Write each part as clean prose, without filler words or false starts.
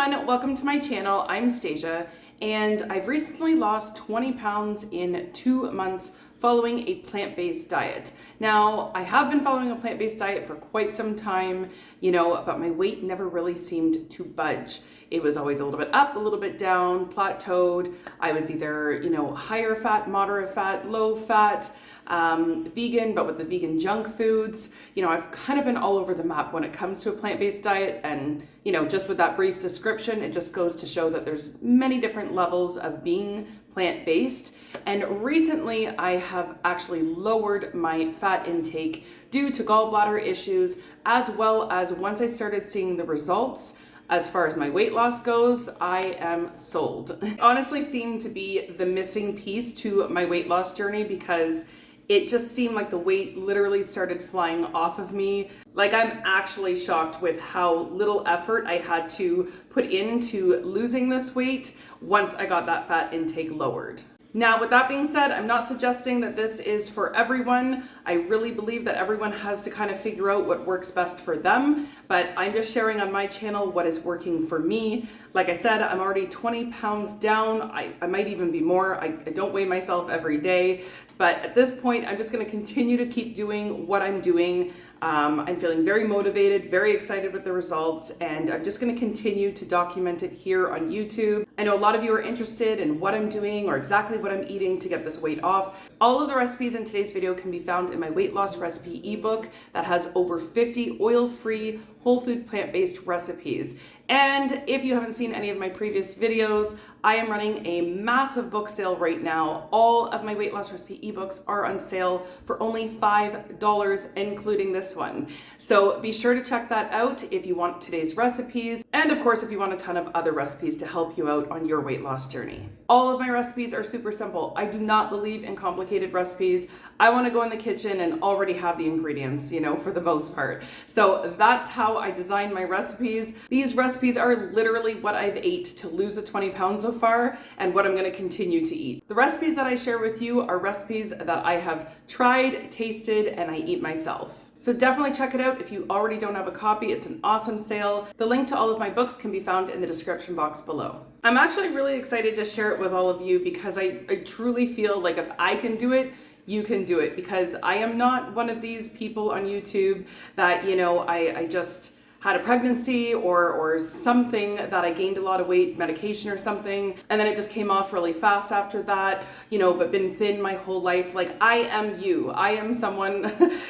everyone, welcome to my channel. I'm Stasia, and I've recently lost 20 pounds in 2 months following a plant-based diet. Now, I have been following a plant-based diet for quite some time, but my weight never really seemed to budge. It was always a little bit up, a little bit down, plateaued. I was either, higher fat, moderate fat, low fat, vegan, but with the vegan junk foods. I've kind of been all over the map when it comes to a plant-based diet, and just with that brief description, it just goes to show that there's many different levels of being plant-based. And recently I have actually lowered my fat intake due to gallbladder issues, as well as once I started seeing the results as far as my weight loss goes, I am sold. It honestly seemed to be the missing piece to my weight loss journey, because it just seemed like the weight literally started flying off of me. Like, I'm actually shocked with how little effort I had to put into losing this weight once I got that fat intake lowered. Now, with that being said, I'm not suggesting that this is for everyone. I really believe that everyone has to kind of figure out what works best for them, but I'm just sharing on my channel what is working for me. Like I said, I'm already 20 pounds down. I might even be more. I don't weigh myself every day, but at this point, I'm just gonna continue to keep doing what I'm doing. I'm feeling very motivated, very excited with the results, and I'm just gonna continue to document it here on YouTube. I know a lot of you are interested in what I'm doing or exactly what I'm eating to get this weight off. All of the recipes in today's video can be found in my weight loss recipe ebook that has over 50 oil-free, whole food, plant-based recipes. And if you haven't seen any of my previous videos, I am running a massive book sale right now. All of my weight loss recipe ebooks are on sale for only $5, including this one. So be sure to check that out if you want today's recipes. And of course, if you want a ton of other recipes to help you out on your weight loss journey. All of my recipes are super simple. I do not believe in complicated recipes. I want to go in the kitchen and already have the ingredients, for the most part. So that's how I design my recipes. These recipes are literally what I've ate to lose the 20 pounds so far, and what I'm going to continue to eat. The recipes that I share with you are recipes that I have tried, tasted, and I eat myself. So definitely check it out if you already don't have a copy. It's an awesome sale. The link to all of my books can be found in the description box below. I'm actually really excited to share it with all of you, because I truly feel like if I can do it, you can do it, because I am not one of these people on YouTube that, I just had a pregnancy or something that I gained a lot of weight, medication or something, and then it just came off really fast after that, but been thin my whole life. Like, I am you. I am someone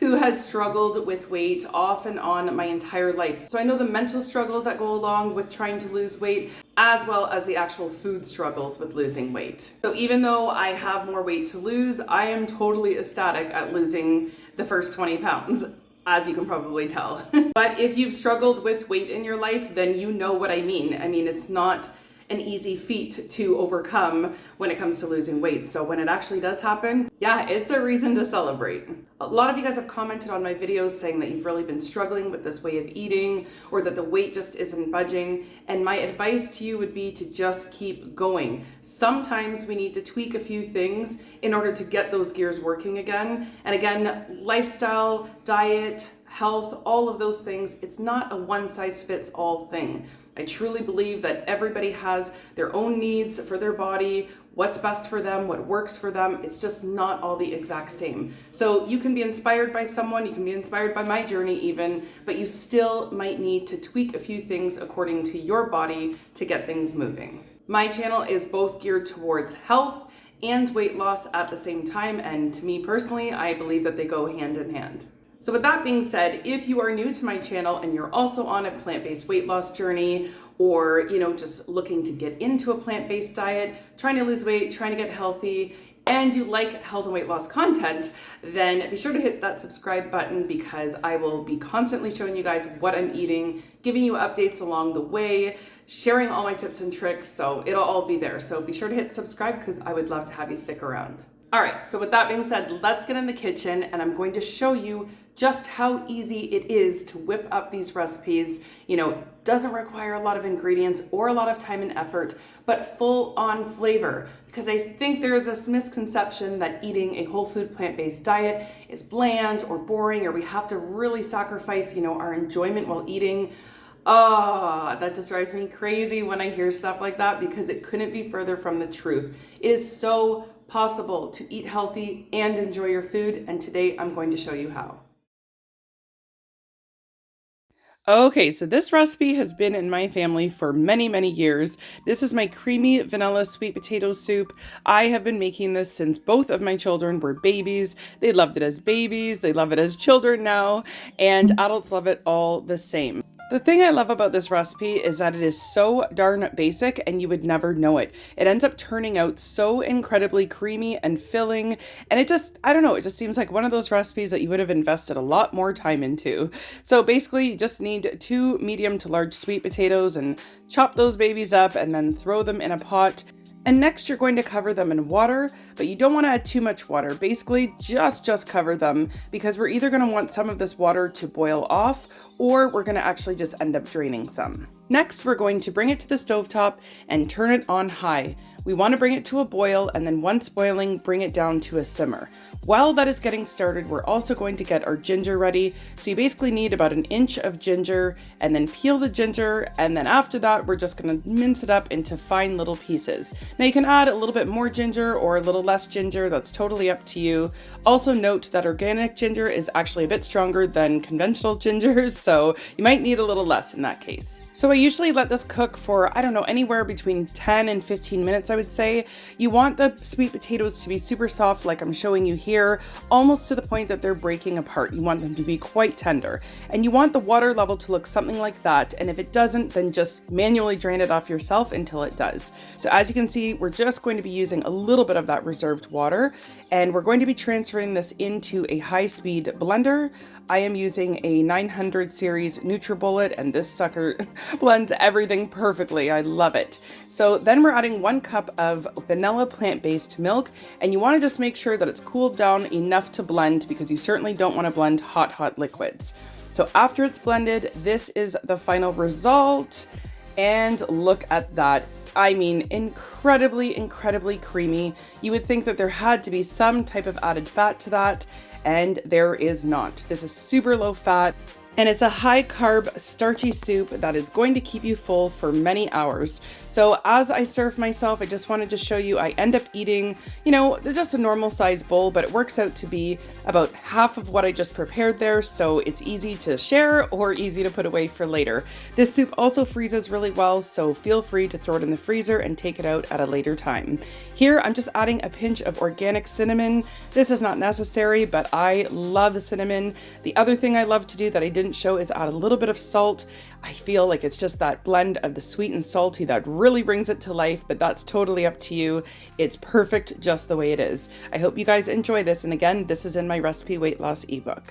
who has struggled with weight off and on my entire life. So I know the mental struggles that go along with trying to lose weight, as well as the actual food struggles with losing weight. So even though I have more weight to lose, I am totally ecstatic at losing the first 20 pounds. As you can probably tell. But if you've struggled with weight in your life, then you know what I mean. I mean, it's not an easy feat to overcome when it comes to losing weight. So when it actually does happen, yeah, it's a reason to celebrate. A lot of you guys have commented on my videos saying that you've really been struggling with this way of eating, or that the weight just isn't budging. And my advice to you would be to just keep going. Sometimes we need to tweak a few things in order to get those gears working again. And again, lifestyle, diet, health, all of those things, it's not a one-size-fits-all thing. I truly believe that everybody has their own needs for their body, what's best for them, what works for them. It's just not all the exact same. So you can be inspired by someone, you can be inspired by my journey even, but you still might need to tweak a few things according to your body to get things moving. My channel is both geared towards health and weight loss at the same time, and to me personally, I believe that they go hand in hand. So with that being said, if you are new to my channel and you're also on a plant-based weight loss journey, or just looking to get into a plant-based diet, trying to lose weight, trying to get healthy, and you like health and weight loss content, then be sure to hit that subscribe button, because I will be constantly showing you guys what I'm eating, giving you updates along the way, sharing all my tips and tricks, so it'll all be there. So be sure to hit subscribe, because I would love to have you stick around. All right, so with that being said, let's get in the kitchen, and I'm going to show you just how easy it is to whip up these recipes. Doesn't require a lot of ingredients or a lot of time and effort, but full on flavor. Because I think there is this misconception that eating a whole food plant-based diet is bland or boring, or we have to really sacrifice, our enjoyment while eating. Oh, that just drives me crazy when I hear stuff like that because it couldn't be further from the truth. It is so possible to eat healthy and enjoy your food, and today I'm going to show you how. Okay, so this recipe has been in my family for many, many years. This is my creamy vanilla sweet potato soup. I have been making this since both of my children were babies. They loved it as babies, they love it as children now, and adults love it all the same. The thing I love about this recipe is that it is so darn basic and you would never know it. It ends up turning out so incredibly creamy and filling, and it just, I don't know, it just seems like one of those recipes that you would have invested a lot more time into. So basically you just need 2 medium to large sweet potatoes and chop those babies up and then throw them in a pot. And next you're going to cover them in water, but you don't want to add too much water. Basically just cover them because we're either going to want some of this water to boil off or we're going to actually just end up draining some. Next, we're going to bring it to the stovetop and turn it on high. We want to bring it to a boil and then once boiling, bring it down to a simmer. While that is getting started, we're also going to get our ginger ready. So you basically need about 1 inch of ginger and then peel the ginger. And then after that, we're just going to mince it up into fine little pieces. Now you can add a little bit more ginger or a little less ginger. That's totally up to you. Also note that organic ginger is actually a bit stronger than conventional gingers. So you might need a little less in that case. So I usually let this cook for, I don't know, anywhere between 10 and 15 minutes, I would say. You want the sweet potatoes to be super soft like I'm showing you here, almost to the point that they're breaking apart. You want them to be quite tender. And you want the water level to look something like that. And if it doesn't, then just manually drain it off yourself until it does. So as you can see, we're just going to be using a little bit of that reserved water. And we're going to be transferring this into a high-speed blender. I am using a 900 series NutriBullet, and this sucker blends everything perfectly. I love it. So then we're adding 1 cup of vanilla plant-based milk, and you want to just make sure that it's cooled down enough to blend because you certainly don't want to blend hot liquids. So after it's blended, this is the final result, and look at that. I mean, incredibly creamy. You would think that there had to be some type of added fat to that, and there is not. This is super low fat, and it's a high carb, starchy soup that is going to keep you full for many hours. So as I serve myself, I just wanted to show you, I end up eating, you know, just a normal size bowl, but it works out to be about half of what I just prepared there. So it's easy to share or easy to put away for later. This soup also freezes really well, so feel free to throw it in the freezer and take it out at a later time. Here, I'm just adding a pinch of organic cinnamon. This is not necessary, but I love the cinnamon. The other thing I love to do that I didn't show is add a little bit of salt. I feel like it's just that blend of the sweet and salty that really brings it to life, but that's totally up to you. It's perfect just the way it is. I hope you guys enjoy this, and again, this is in my recipe weight loss ebook.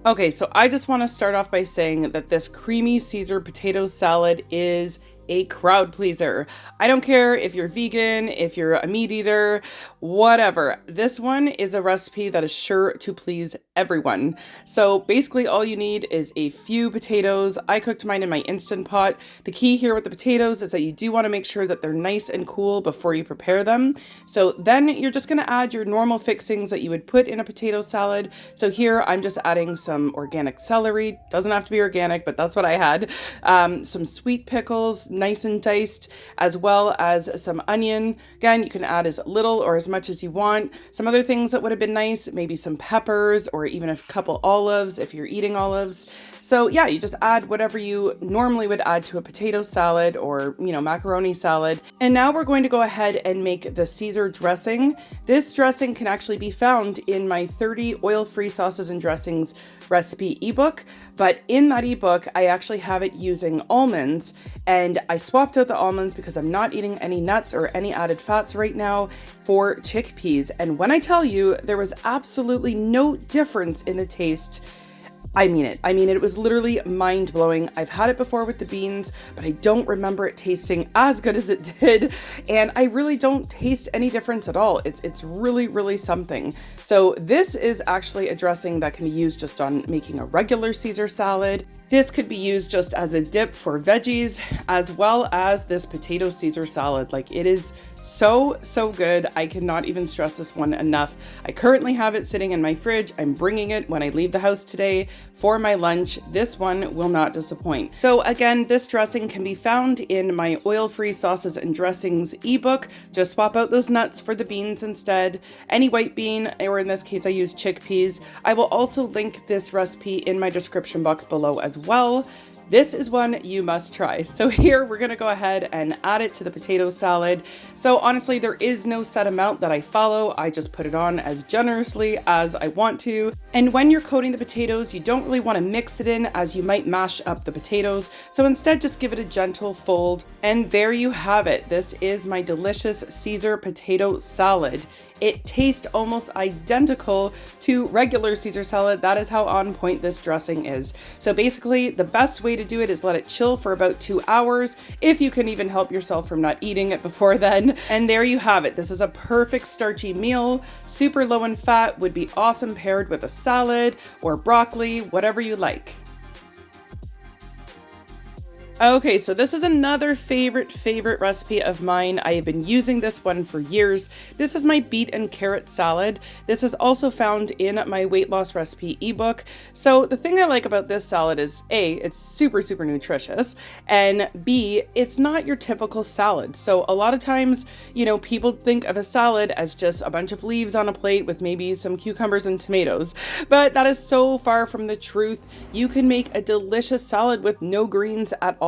Okay, so I just want to start off by saying that this creamy Caesar potato salad is a crowd pleaser. I don't care if you're vegan, if you're a meat eater, whatever. This one is a recipe that is sure to please everyone. So basically all you need is a few potatoes. I cooked mine in my Instant Pot. The key here with the potatoes is that you do want to make sure that they're nice and cool before you prepare them. So then you're just going to add your normal fixings that you would put in a potato salad. So here I'm just adding some organic celery. Doesn't have to be organic, but that's what I had. Some sweet pickles, nice and diced, as well as some onion. Again, you can add as little or as much as you want. Some other things that would have been nice, maybe some peppers or even a couple olives if you're eating olives. So yeah, you just add whatever you normally would add to a potato salad or, you know, macaroni salad. And now we're going to go ahead and make the Caesar dressing. This dressing can actually be found in my 30 oil-free sauces and dressings recipe ebook. But in that ebook, I actually have it using almonds, and I swapped out the almonds because I'm not eating any nuts or any added fats right now for chickpeas. And when I tell you, there was absolutely no difference in the taste. I mean it. It was literally mind-blowing. I've had it before with the beans, but I don't remember it tasting as good as it did. And I really don't taste any difference at all. It's really something. So this is actually a dressing that can be used just on making a regular Caesar salad. This could be used just as a dip for veggies, as well as this potato Caesar salad. Like, it is so good. I cannot even stress this one enough. I currently have it sitting in my fridge. I'm bringing it when I leave the house today for my lunch. This one will not disappoint. So again, this dressing can be found in my oil-free sauces and dressings ebook. Just swap out those nuts for the beans instead. Any white bean, or in this case I use chickpeas. I will also link this recipe in my description box below as well. This is one you must try. So here we're gonna go ahead and add it to the potato salad. So honestly, there is no set amount that I follow. I just put it on as generously as I want to. And when you're coating the potatoes, you don't really wanna mix it in as you might mash up the potatoes. So instead, just give it a gentle fold. And there you have it. This is my delicious Caesar potato salad. It tastes almost identical to regular Caesar salad. That is how on point this dressing is. So basically, the best way to do it is let it chill for about 2 hours, if you can even help yourself from not eating it before then. And there you have it. This is a perfect starchy meal, super low in fat, would be awesome paired with a salad or broccoli, whatever you like. Okay, so this is another favorite recipe of mine. I have been using this one for years. This is my beet and carrot salad. This is also found in my weight loss recipe ebook. So the thing I like about this salad is A, it's super nutritious, and B, it's not your typical salad. So a lot of times, you know, people think of a salad as just a bunch of leaves on a plate with maybe some cucumbers and tomatoes, but that is so far from the truth. You can make a delicious salad with no greens at all.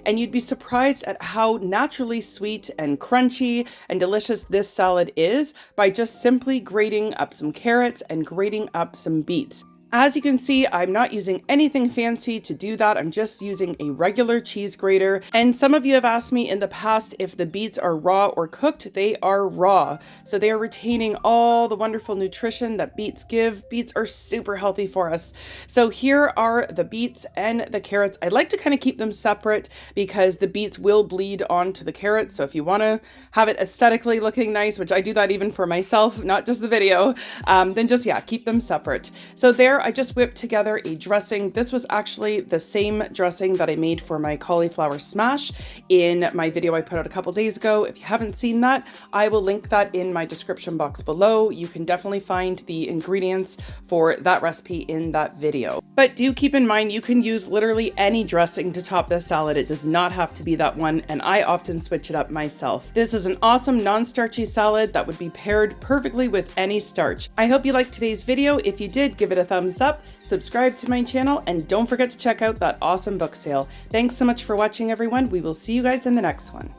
And you'd be surprised at how naturally sweet and crunchy and delicious this salad is by just simply grating up some carrots and grating up some beets. As you can see, I'm not using anything fancy to do that. I'm just using a regular cheese grater. And some of you have asked me in the past if the beets are raw or cooked. They are raw. So they are retaining all the wonderful nutrition that beets give. Beets are super healthy for us. So here are the beets and the carrots. I like to kind of keep them separate because the beets will bleed onto the carrots. So if you want to have it aesthetically looking nice, which I do that even for myself, not just the video, then just, yeah, keep them separate. So there, I just whipped together a dressing. This was actually the same dressing that I made for my cauliflower smash in my video I put out a couple days ago. If you haven't seen that, I will link that in my description box below. You can definitely find the ingredients for that recipe in that video. But do keep in mind, you can use literally any dressing to top this salad. It does not have to be that one, and I often switch it up myself. This is an awesome non-starchy salad that would be paired perfectly with any starch. I hope you liked today's video. If you did, give it a thumbs up, subscribe to my channel, and don't forget to check out that awesome book sale. Thanks so much for watching, everyone. We will see you guys in the next one.